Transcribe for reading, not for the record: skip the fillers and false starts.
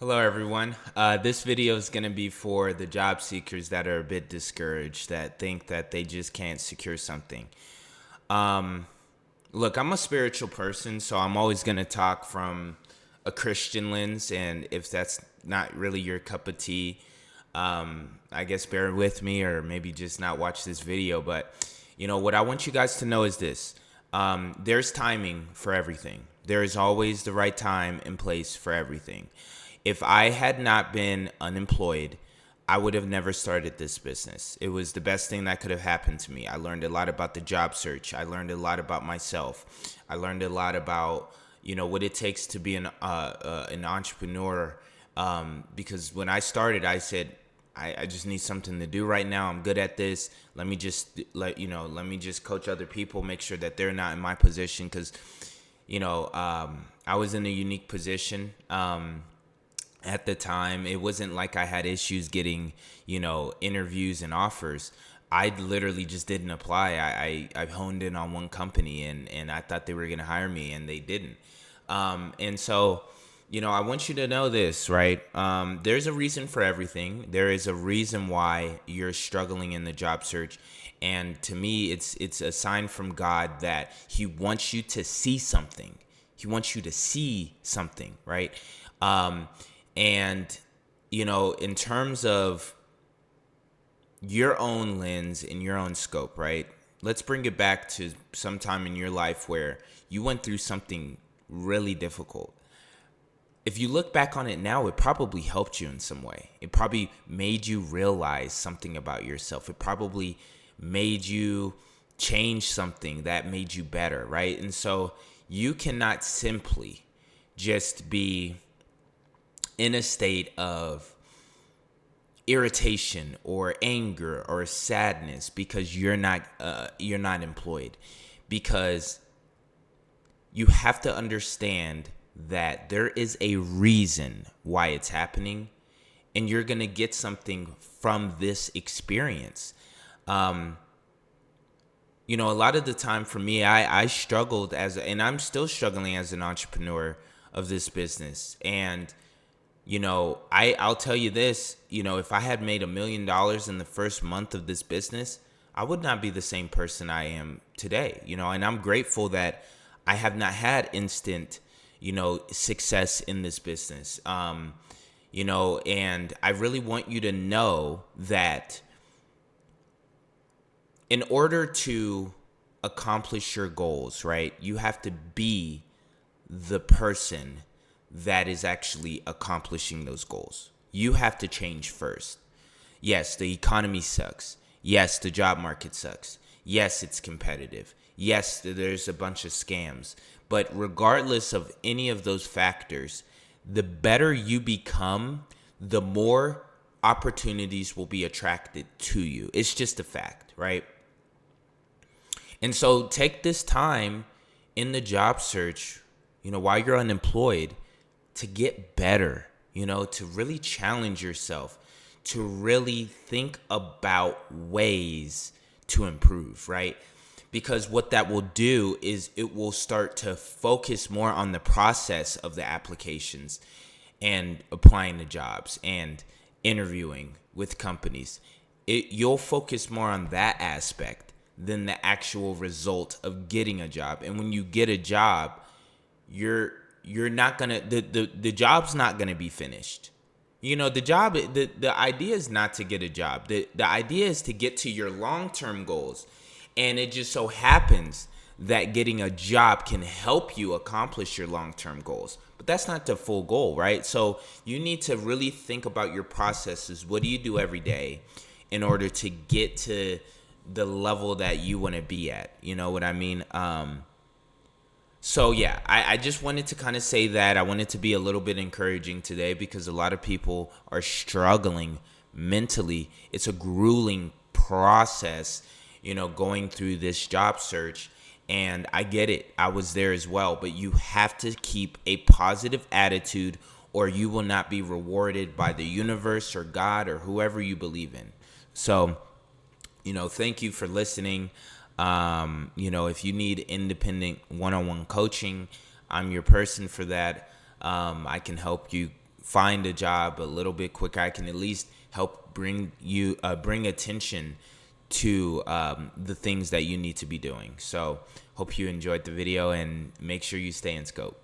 Hello, everyone. This video is going to be for the job seekers that are a bit discouraged, that think that they just can't secure something. Um, Look, I'm a spiritual person, so I'm always going to talk from a Christian lens. And if that's not really your cup of tea, I guess bear with me or maybe just not watch this video. But, what I want you guys to know is this. There's timing for everything. There is always the right time and place for everything. If I had not been unemployed, I would have never started this business. It was the best thing that could have happened to me. I learned a lot about the job search. I learned a lot about myself. I learned a lot about what it takes to be an entrepreneur. Because when I started, I said I just need something to do right now. I'm good at this. Let me just coach other people, make sure that they're not in my position because I was in a unique position. At the time, it wasn't like I had issues getting, interviews and offers. I literally just didn't apply. I honed in on one company and I thought they were going to hire me and they didn't. And so, I want you to know this, right? There's a reason for everything. There is a reason why you're struggling in the job search. And to me, it's a sign from God that He wants you to see something. He wants you to see something, right? And, in terms of your own lens and your own scope, right? Let's bring it back to some time in your life where you went through something really difficult. If you look back on it now, it probably helped you in some way. It probably made you realize something about yourself. It probably made you change something that made you better, right? And so you cannot simply just be in a state of irritation or anger or sadness because you're not employed, because you have to understand that there is a reason why it's happening and you're going to get something from this experience. A lot of the time for me, I struggled and I'm still struggling as an entrepreneur of this business. And I'll tell you this, if I had made $1 million in the first month of this business, I would not be the same person I am today, and I'm grateful that I have not had instant, success in this business. And I really want you to know that in order to accomplish your goals, right, you have to be the person that is actually accomplishing those goals. You have to change first. Yes, the economy sucks. Yes, the job market sucks. Yes, it's competitive. Yes, there's a bunch of scams. But regardless of any of those factors, the better you become, the more opportunities will be attracted to you. It's just a fact, right? And so take this time in the job search, while you're unemployed, to get better, to really challenge yourself, to really think about ways to improve, right? Because what that will do is it will start to focus more on the process of the applications and applying to jobs and interviewing with companies. You'll focus more on that aspect than the actual result of getting a job. And when you get a job, you're not gonna the job's not gonna be finished. The idea is not to get a job. The idea is to get to your long-term goals. And it just so happens that getting a job can help you accomplish your long-term goals. But that's not the full goal, right? So you need to really think about your processes. What do you do every day in order to get to the level that you want to be at? You know what I mean? So yeah, I just wanted to kind of say that. I wanted to be a little bit encouraging today because a lot of people are struggling mentally. It's a grueling process, going through this job search. And I get it. I was there as well. But you have to keep a positive attitude or you will not be rewarded by the universe or God or whoever you believe in. So, thank you for listening. If you need independent one-on-one coaching, I'm your person for that. I can help you find a job a little bit quicker. I can at least help bring attention to the things that you need to be doing. So hope you enjoyed the video, and make sure you stay in scope.